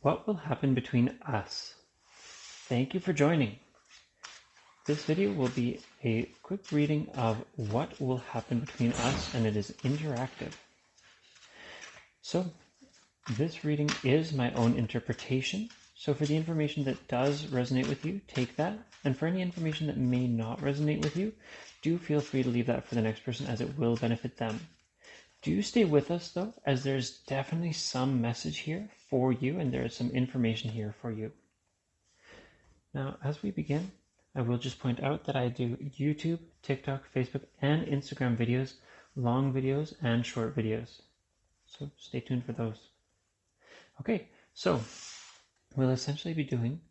What will happen between us? Thank you for joining. This video will be a quick reading of what will happen between us, and it is interactive. So this reading is my own interpretation. So for the information that does resonate with you, take that. And for any information that may not resonate with you, do feel free to leave that for the next person, as it will benefit them. Do stay with us though, as there's definitely some message here for you, and there is some information here for you. Now, as we begin, I will just point out that I do YouTube, TikTok, Facebook, and Instagram videos, long videos and short videos. So stay tuned for those. Okay, so we'll essentially be doing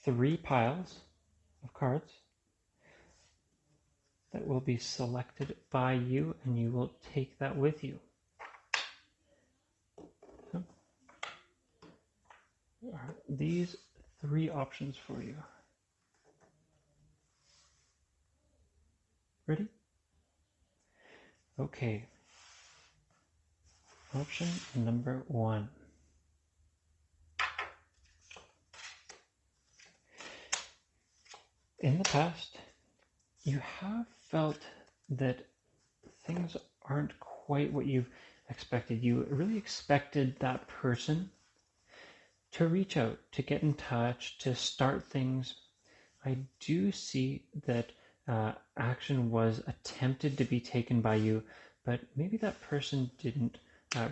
3 piles of cards that will be selected by you, and you will take that with you. So, these 3 options for you. Ready? Okay. Option number 1. In the past, you have felt that things aren't quite what you've expected. You really expected that person to reach out, to get in touch, to start things. I do see that action was attempted to be taken by you, but maybe that person didn't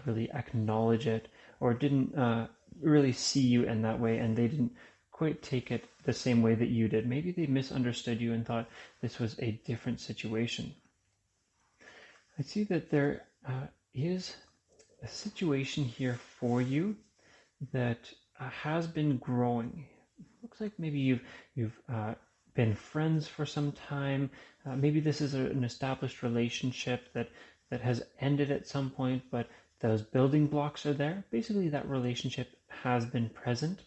really acknowledge it, or didn't really see you in that way, and they didn't quite take it the same way that you did. Maybe they misunderstood you and thought this was a different situation. I see that there is a situation here for you that has been growing. Looks like maybe you've been friends for some time. Maybe this is an established relationship that has ended at some point, but those building blocks are there. Basically, that relationship has been present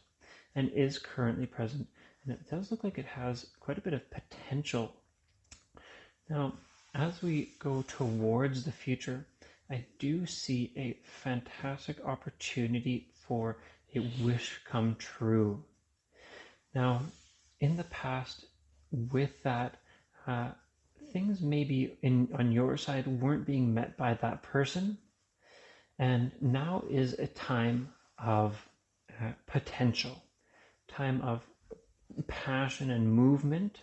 and is currently present, and it does look like it has quite a bit of potential. Now, as we go towards the future, I do see a fantastic opportunity for a wish come true. Now, in the past, with that, things maybe on your side weren't being met by that person, and now is a time of potential, time of passion and movement.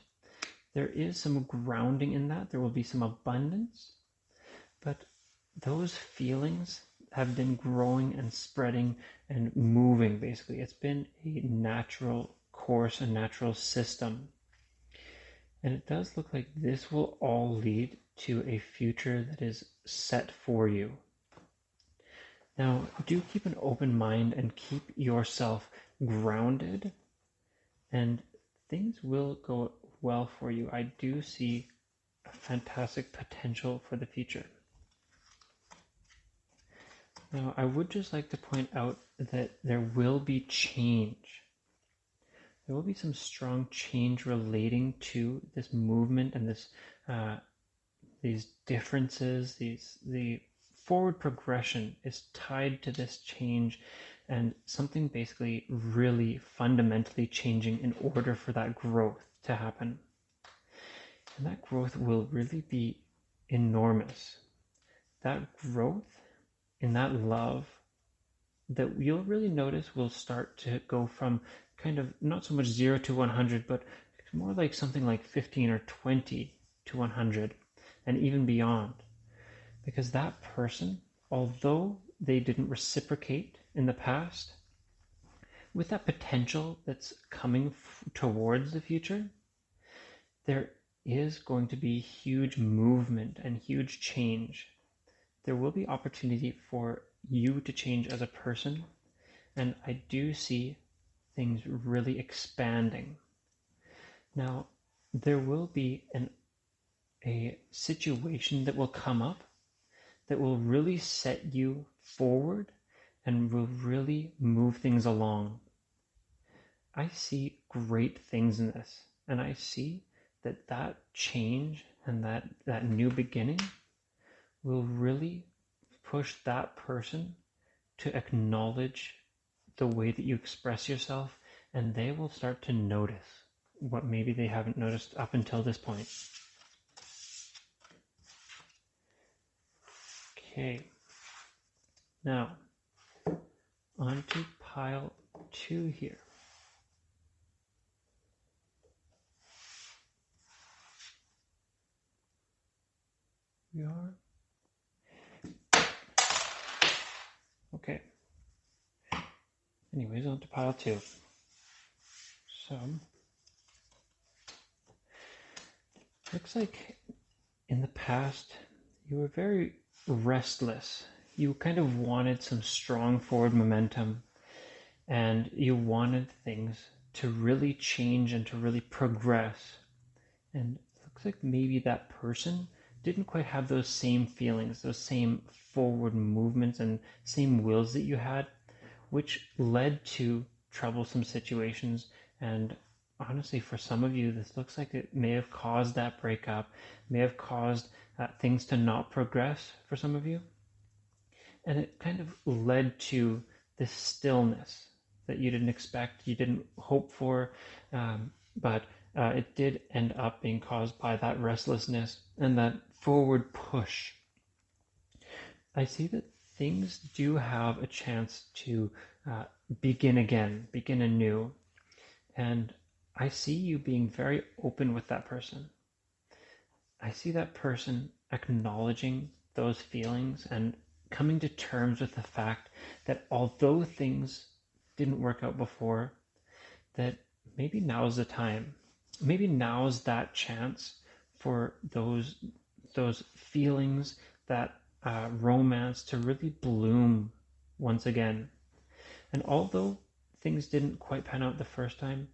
There is some grounding in that. There will be some abundance, but those feelings have been growing and spreading and moving. Basically, it's been a natural course, a natural system. And it does look like this will all lead to a future that is set for you. Now, do keep an open mind and keep yourself grounded, and things will go well for you. I do see a fantastic potential for the future. Now, I would just like to point out that there will be change. There will be some strong change relating to this movement and this these differences. The forward progression is tied to this change, and something basically really fundamentally changing in order for that growth to happen. And that growth will really be enormous. That growth in that love that you'll really notice will start to go from kind of not so much 0 to 100, but more like something like 15 or 20 to 100 and even beyond. Because that person, although they didn't reciprocate in the past, with that potential that's coming towards the future, there is going to be huge movement and huge change. There will be opportunity for you to change as a person, and I do see things really expanding. Now, there will be a situation that will come up that will really set you forward and will really move things along. I see great things in this, and I see that change and that new beginning will really push that person to acknowledge the way that you express yourself, and they will start to notice what maybe they haven't noticed up until this point. Okay, now on to pile 2 here. We are. Okay. Anyways, on to pile 2. So, looks like in the past you were very restless. You kind of wanted some strong forward momentum, and you wanted things to really change and to really progress. And it looks like maybe that person didn't quite have those same feelings, those same forward movements and same wills that you had, which led to troublesome situations. And honestly, for some of you, this looks like it may have caused that breakup, may have caused things to not progress for some of you. And it kind of led to this stillness that you didn't expect, you didn't hope for, but it did end up being caused by that restlessness and that forward push. I see that things do have a chance to begin again, begin anew. And I see you being very open with that person. I see that person acknowledging those feelings and coming to terms with the fact that although things didn't work out before, that maybe now's the time. Maybe now's that chance for those feelings, that romance to really bloom once again. And although things didn't quite pan out the first time,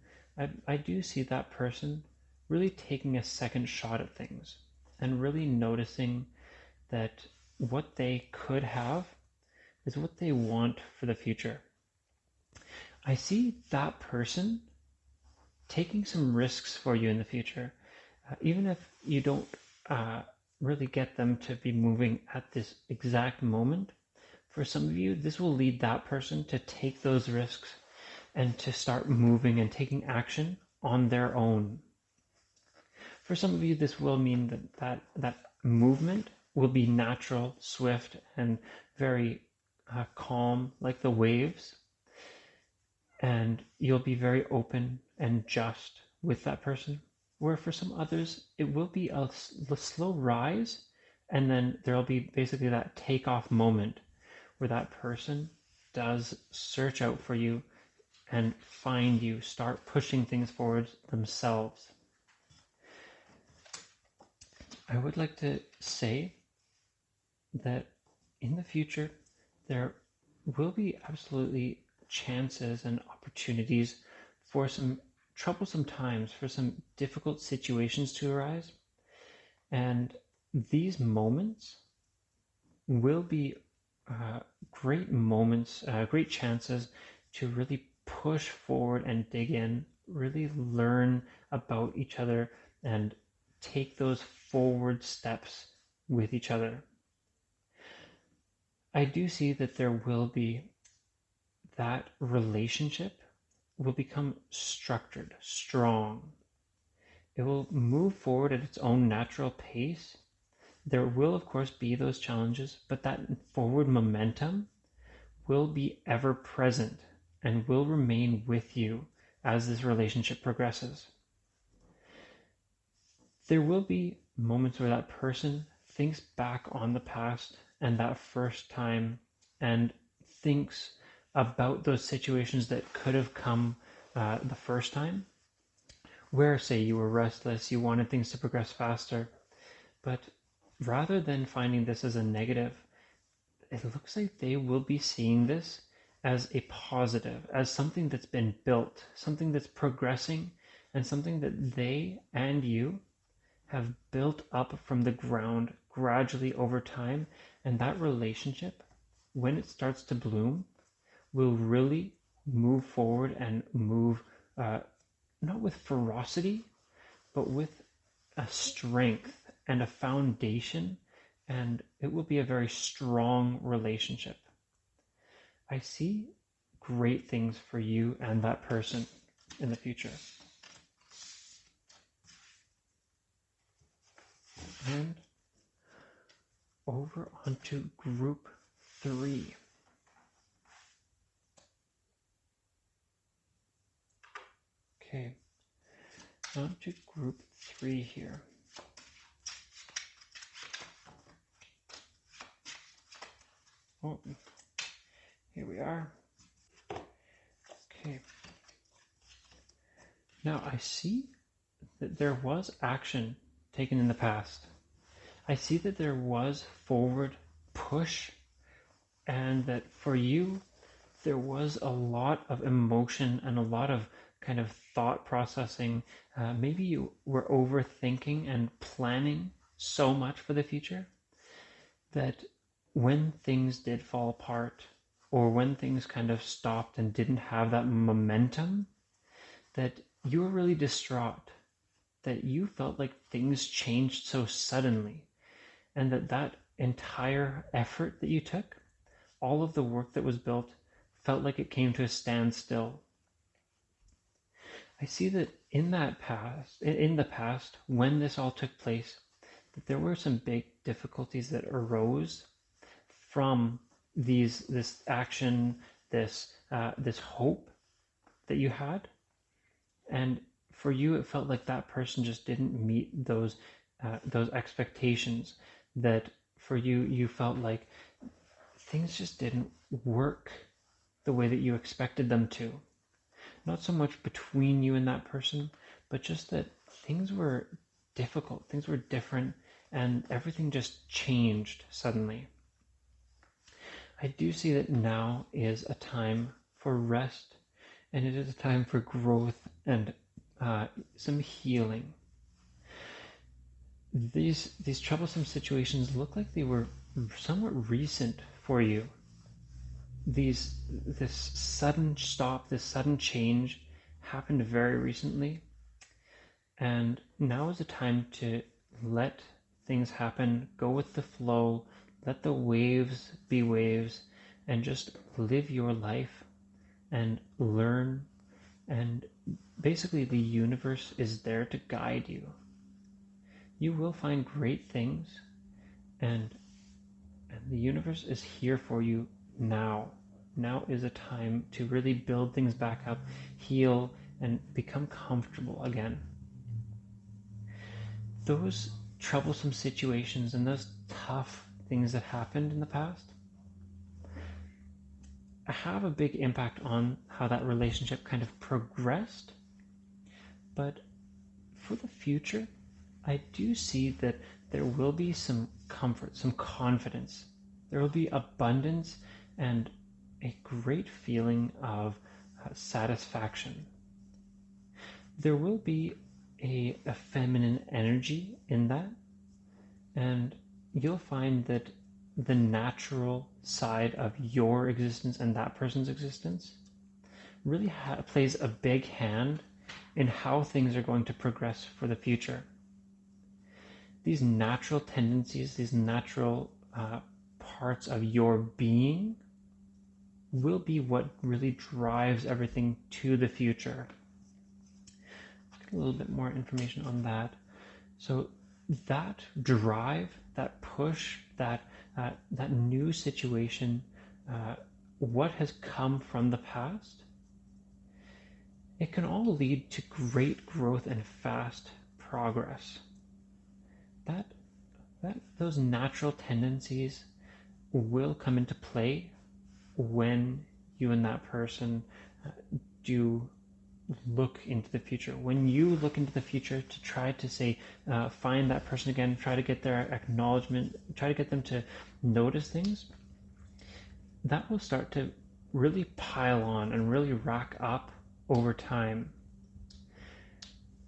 I do see that person really taking a second shot at things and really noticing that what they could have is what they want for the future. I see that person taking some risks for you in the future, even if you don't really get them to be moving at this exact moment. For some of you, this will lead that person to take those risks and to start moving and taking action on their own. For some of you, this will mean that movement will be natural, swift, and very calm, like the waves. And you'll be very open and just with that person. Where for some others, it will be a slow rise, and then there'll be basically that takeoff moment where that person does search out for you and find you, start pushing things forward themselves. I would like to say that in the future, there will be absolutely chances and opportunities for some troublesome times, for some difficult situations to arise. And these moments will be great moments, great chances to really push forward and dig in, really learn about each other and take those forward steps with each other. I do see that there will be that relationship will become structured, strong. It will move forward at its own natural pace. There will, of course, be those challenges, but that forward momentum will be ever present and will remain with you as this relationship progresses. There will be moments where that person thinks back on the past and that first time and thinks about those situations that could have come the first time, where, say, you were restless, you wanted things to progress faster, but rather than finding this as a negative, it looks like they will be seeing this as a positive, as something that's been built, something that's progressing, and something that they and you have built up from the ground gradually over time. And that relationship, when it starts to bloom, will really move forward and move not with ferocity, but with a strength and a foundation, and it will be a very strong relationship. I see great things for you and that person in the future. And over onto group 3. Okay, on to group 3 here. Oh, here we are. Okay. Now I see that there was action taken in the past. I see that there was forward push, and that for you, there was a lot of emotion and a lot of kind of thought processing. Maybe you were overthinking and planning so much for the future that when things did fall apart, or when things kind of stopped and didn't have that momentum, that you were really distraught, that you felt like things changed so suddenly, and that entire effort that you took, all of the work that was built, felt like it came to a standstill. I see that in the past, when this all took place, that there were some big difficulties that arose from this action, this hope that you had, and for you, it felt like that person just didn't meet those expectations. That for you, you felt like things just didn't work the way that you expected them to. Not so much between you and that person, but just that things were difficult, things were different, and everything just changed suddenly. I do see that now is a time for rest, and it is a time for growth and some healing. These troublesome situations look like they were somewhat recent for you. This sudden stop, this sudden change happened very recently, and now is the time to let things happen, go with the flow, let the waves be waves, and just live your life and learn. And basically the universe is there to guide you. You will find great things, and the universe is here for you now. Now is a time to really build things back up, heal, and become comfortable again. Those troublesome situations and those tough things that happened in the past have a big impact on how that relationship kind of progressed. But for the future, I do see that there will be some comfort, some confidence. There will be abundance and a great feeling of satisfaction. There will be a feminine energy in that, and you'll find that the natural side of your existence and that person's existence really plays a big hand in how things are going to progress for the future. These natural tendencies, these natural parts of your being will be what really drives everything to the future. Let's get a little bit more information on that. So that drive, that push, that new situation, what has come from the past, it can all lead to great growth and fast progress. Those natural tendencies will come into play when you and that person do look into the future. When you look into the future to try to say, find that person again, try to get their acknowledgement, try to get them to notice things, that will start to really pile on and really rack up over time.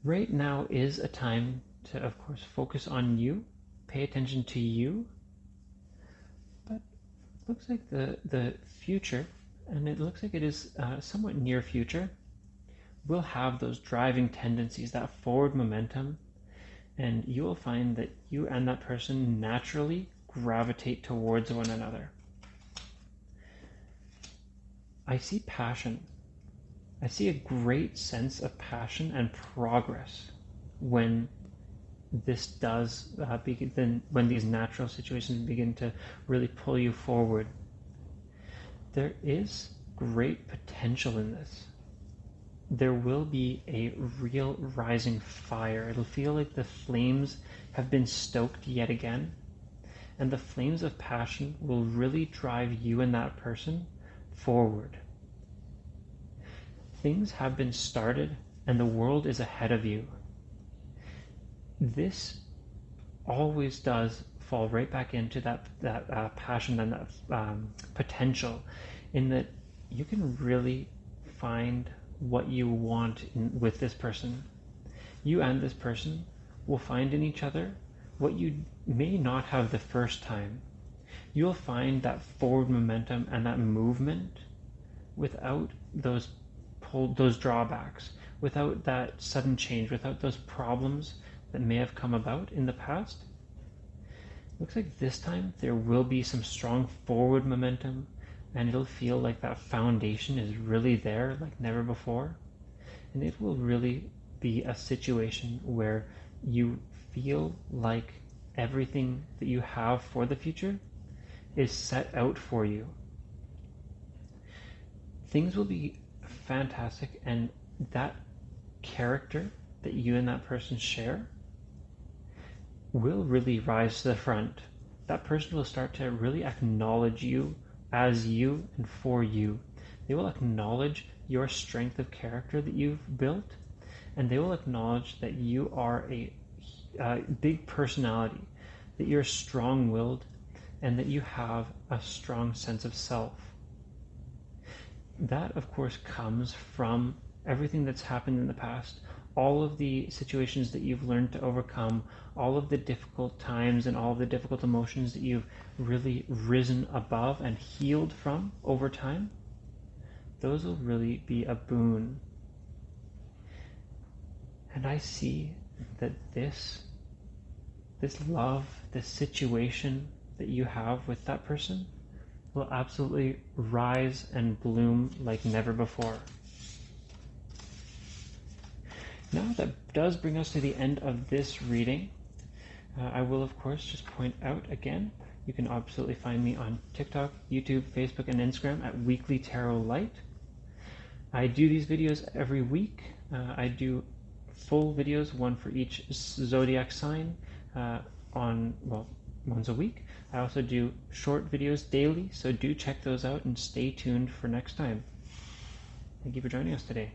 Right now is a time to, of course, focus on you, pay attention to you, but it looks like the future, and it looks like it is somewhat near future, will have those driving tendencies, that forward momentum, and you will find that you and that person naturally gravitate towards one another. I see passion. I see a great sense of passion and progress when this does begin, when these natural situations begin to really pull you forward. There is great potential in this. There will be a real rising fire. It'll feel like the flames have been stoked yet again, and the flames of passion will really drive you and that person forward. Things have been started, and the world is ahead of you. This always does fall right back into that passion and that potential, in that you can really find what you want with this person. You and this person will find in each other what you may not have the first time. You'll find that forward momentum and that movement without those drawbacks, without that sudden change, without those problems that may have come about in the past. Looks like this time there will be some strong forward momentum, and it'll feel like that foundation is really there like never before. And it will really be a situation where you feel like everything that you have for the future is set out for you. Things will be fantastic, and that character that you and that person share will really rise to the front. That person will start to really acknowledge you as you and for you. They will acknowledge your strength of character that you've built, and they will acknowledge that you are a big personality, that you're strong-willed, and that you have a strong sense of self. That, of course, comes from everything that's happened in the past, all of the situations that you've learned to overcome, all of the difficult times and all of the difficult emotions that you've really risen above and healed from over time. Those will really be a boon. And I see that this love, this situation that you have with that person will absolutely rise and bloom like never before. Now that does bring us to the end of this reading. I will, of course, just point out again, you can absolutely find me on TikTok, YouTube, Facebook, and Instagram at Weekly Tarot Light. I do these videos every week. I do full videos, one for each zodiac sign, once a week. I also do short videos daily, so do check those out and stay tuned for next time. Thank you for joining us today.